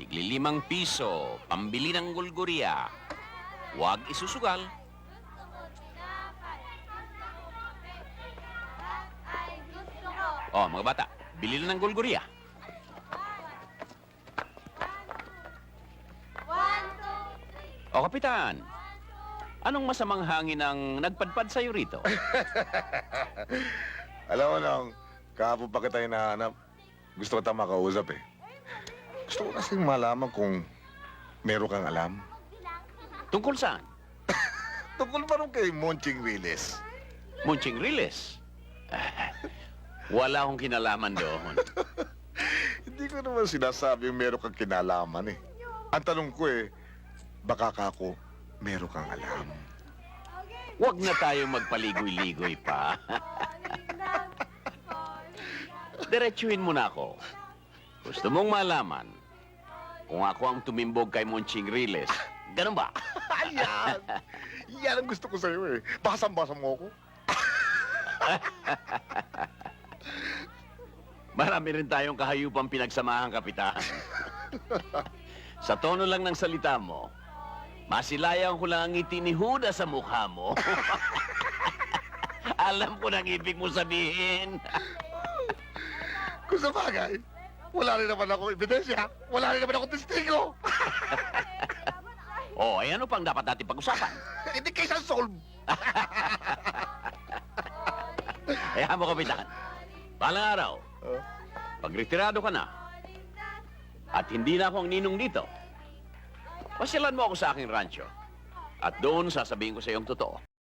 tigli 5 piso, pambili ng gulgurya. Huwag isusugal. Oh, mga bata, bili na ng gulgurya. O, Kapitan, anong masamang hangin ang nagpadpad sa'yo rito? Alam mo nang, kahapon pa kita hinahanap. Gusto ko makausap eh. Gusto ko kasing malaman kung meron kang alam. Tungkol saan? Tungkol pa rin kay Monching Riles. Munching Riles. Wala akong kinalaman doon. Hindi ko naman sinasabing meron kang kinalaman eh. Ang tanong ko eh, baka kako meron kang alam. Huwag na tayo magpaligoy-ligoy pa. Diretsuhin mo na ako. Gusto mong malaman kung ako ang tumimbog kay Monching Riles. Ganun ba? Ayan! Yan ang gusto ko sa'yo eh. Basang-basa mo ako. Marami rin tayong kahayupang pinagsamahan, Kapitan. Sa tono lang ng salita mo, masilayan ko lang ang ngiti ni Huda sa mukha mo. Alam ko nang ibig mo sabihin. Kung sa bagay, wala rin naman ako ebidensya. Wala rin naman ako testigo. Oh, ay ano pang dapat natin pag-usapan? Hindi kayo solve. Kaya mo, Kapitan. Balang araw, pag retirado ka na, at hindi na ako ang ninong dito, pasyalan mo ako sa aking rancho. At doon sasabihin ko sa iyong totoo.